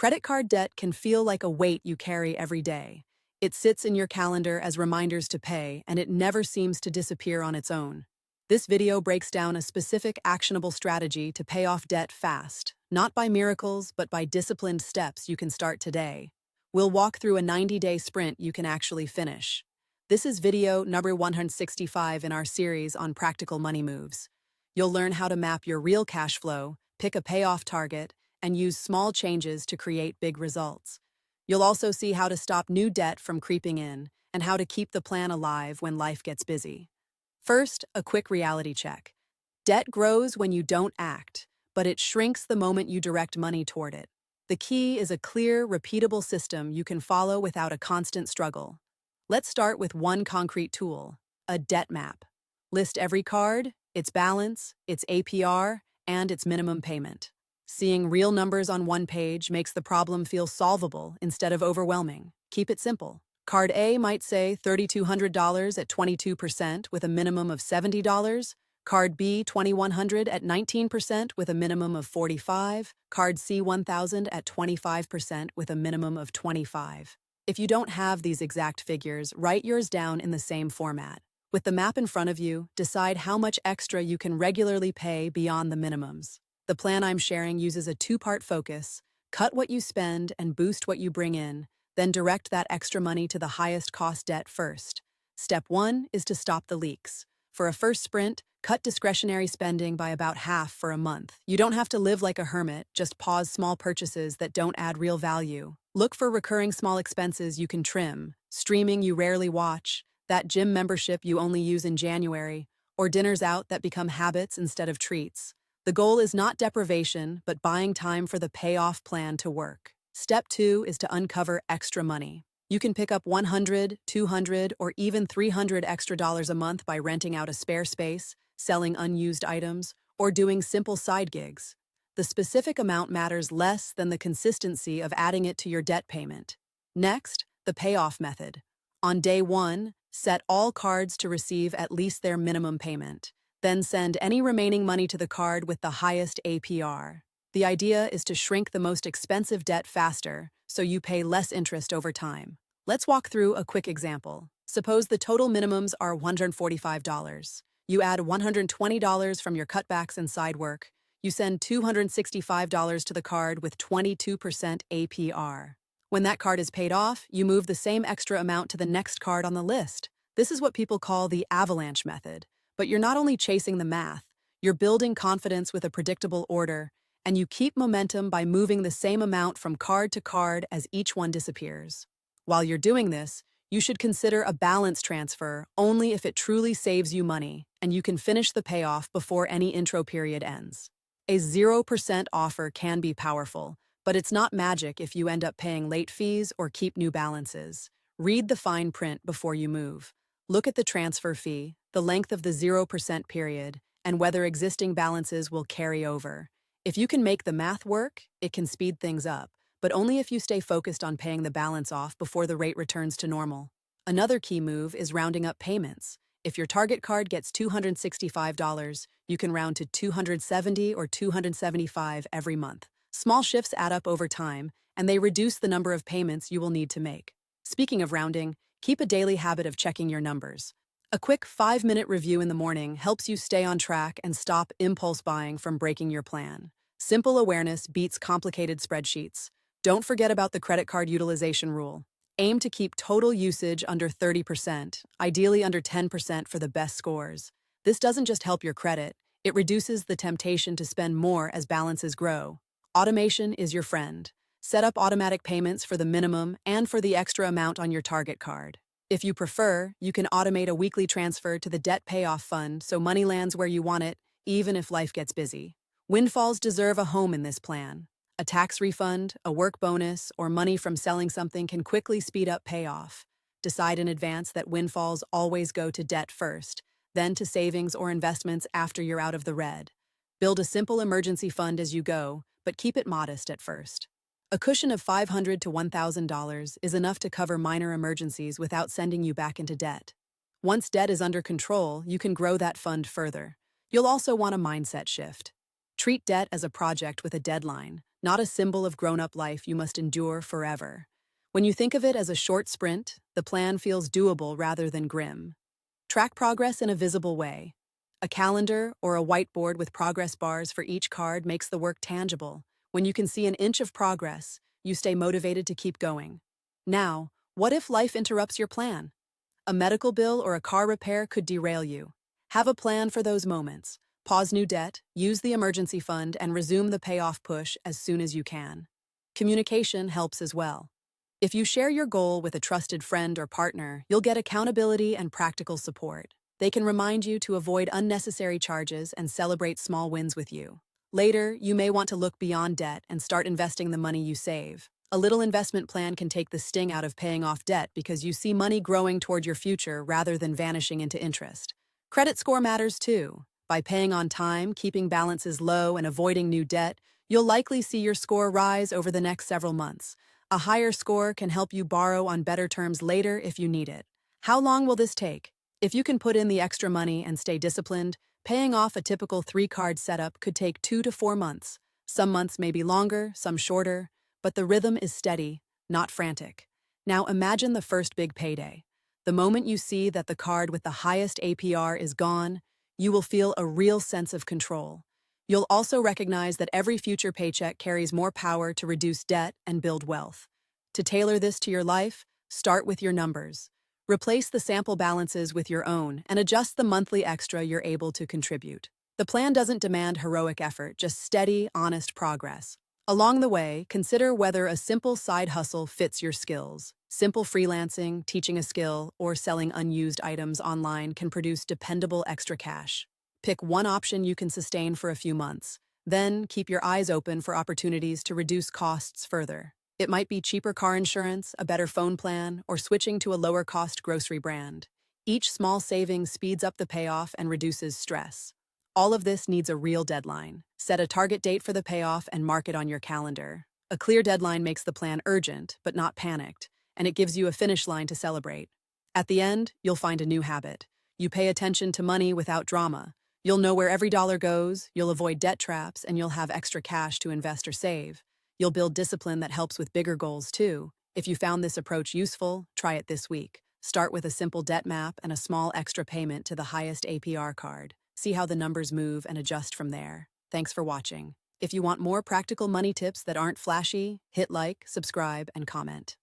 Credit card debt can feel like a weight you carry every day. It sits in your calendar as reminders to pay, and it never seems to disappear on its own. This video breaks down a specific actionable strategy to pay off debt fast, not by miracles, but by disciplined steps you can start today. We'll walk through a 90-day sprint you can actually finish. This is video number 165 in our series on practical money moves. You'll learn how to map your real cash flow, pick a payoff target, and use small changes to create big results. You'll also see how to stop new debt from creeping in and how to keep the plan alive when life gets busy. First, a quick reality check. Debt grows when you don't act, but it shrinks the moment you direct money toward it. The key is a clear, repeatable system you can follow without a constant struggle. Let's start with one concrete tool, a debt map. List every card, its balance, its APR, and its minimum payment. Seeing real numbers on one page makes the problem feel solvable instead of overwhelming. Keep it simple. Card A might say $3,200 at 22% with a minimum of $70. Card B, $2,100 at 19% with a minimum of $45. Card C, $1,000 at 25% with a minimum of $25. If you don't have these exact figures, write yours down in the same format. With the map in front of you, decide how much extra you can regularly pay beyond the minimums. The plan I'm sharing uses a two-part focus: cut what you spend and boost what you bring in, then direct that extra money to the highest cost debt first. Step 1 is to stop the leaks. For a first sprint, cut discretionary spending by about half for a month. You don't have to live like a hermit, just pause small purchases that don't add real value. Look for recurring small expenses you can trim: streaming you rarely watch, that gym membership you only use in January, or dinners out that become habits instead of treats. The goal is not deprivation, but buying time for the payoff plan to work. Step 2 is to uncover extra money. You can pick up $100, $200, or even $300 extra dollars a month by renting out a spare space, selling unused items, or doing simple side gigs. The specific amount matters less than the consistency of adding it to your debt payment. Next, the payoff method. On day 1, set all cards to receive at least their minimum payment. Then send any remaining money to the card with the highest APR. The idea is to shrink the most expensive debt faster, so you pay less interest over time. Let's walk through a quick example. Suppose the total minimums are $145. You add $120 from your cutbacks and side work. You send $265 to the card with 22% APR. When that card is paid off, you move the same extra amount to the next card on the list. This is what people call the avalanche method. But you're not only chasing the math, you're building confidence with a predictable order, and you keep momentum by moving the same amount from card to card as each one disappears. While you're doing this, you should consider a balance transfer only if it truly saves you money and you can finish the payoff before any intro period ends. A 0% offer can be powerful, but it's not magic if you end up paying late fees or keep new balances. Read the fine print before you move. Look at the transfer fee, the length of the 0% period, and whether existing balances will carry over. If you can make the math work, it can speed things up, but only if you stay focused on paying the balance off before the rate returns to normal. Another key move is rounding up payments. If your target card gets $265, you can round to $270 or $275 every month. Small shifts add up over time, and they reduce the number of payments you will need to make. Speaking of rounding, keep a daily habit of checking your numbers. A quick 5-minute review in the morning helps you stay on track and stop impulse buying from breaking your plan. Simple awareness beats complicated spreadsheets. Don't forget about the credit card utilization rule. Aim to keep total usage under 30%, ideally under 10% for the best scores. This doesn't just help your credit, it reduces the temptation to spend more as balances grow. Automation is your friend. Set up automatic payments for the minimum and for the extra amount on your target card. If you prefer, you can automate a weekly transfer to the debt payoff fund so money lands where you want it, even if life gets busy. Windfalls deserve a home in this plan. A tax refund, a work bonus, or money from selling something can quickly speed up payoff. Decide in advance that windfalls always go to debt first, then to savings or investments after you're out of the red. Build a simple emergency fund as you go, but keep it modest at first. A cushion of $500 to $1,000 is enough to cover minor emergencies without sending you back into debt. Once debt is under control, you can grow that fund further. You'll also want a mindset shift. Treat debt as a project with a deadline, not a symbol of grown-up life you must endure forever. When you think of it as a short sprint, the plan feels doable rather than grim. Track progress in a visible way. A calendar or a whiteboard with progress bars for each card makes the work tangible. When you can see an inch of progress, you stay motivated to keep going. Now, what if life interrupts your plan? A medical bill or a car repair could derail you. Have a plan for those moments. Pause new debt, use the emergency fund, and resume the payoff push as soon as you can. Communication helps as well. If you share your goal with a trusted friend or partner, you'll get accountability and practical support. They can remind you to avoid unnecessary charges and celebrate small wins with you. Later, you may want to look beyond debt and start investing the money you save. A little investment plan can take the sting out of paying off debt because you see money growing toward your future rather than vanishing into interest. Credit score matters too. By paying on time, keeping balances low, and avoiding new debt, you'll likely see your score rise over the next several months. A higher score can help you borrow on better terms later if you need it. How long will this take? If you can put in the extra money and stay disciplined, paying off a typical 3-card setup could take 2 to 4 months. Some months may be longer, some shorter, but the rhythm is steady, not frantic. Now imagine the first big payday. The moment you see that the card with the highest APR is gone, you will feel a real sense of control. You'll also recognize that every future paycheck carries more power to reduce debt and build wealth. To tailor this to your life, start with your numbers. Replace the sample balances with your own and adjust the monthly extra you're able to contribute. The plan doesn't demand heroic effort, just steady, honest progress. Along the way, consider whether a simple side hustle fits your skills. Simple freelancing, teaching a skill, or selling unused items online can produce dependable extra cash. Pick one option you can sustain for a few months. Then, keep your eyes open for opportunities to reduce costs further. It might be cheaper car insurance, a better phone plan, or switching to a lower-cost grocery brand. Each small saving speeds up the payoff and reduces stress. All of this needs a real deadline. Set a target date for the payoff and mark it on your calendar. A clear deadline makes the plan urgent, but not panicked, and it gives you a finish line to celebrate. At the end, you'll find a new habit. You pay attention to money without drama. You'll know where every dollar goes, you'll avoid debt traps, and you'll have extra cash to invest or save. You'll build discipline that helps with bigger goals too. If you found this approach useful, try it this week. Start with a simple debt map and a small extra payment to the highest APR card. See how the numbers move and adjust from there. Thanks for watching. If you want more practical money tips that aren't flashy, hit like, subscribe, and comment.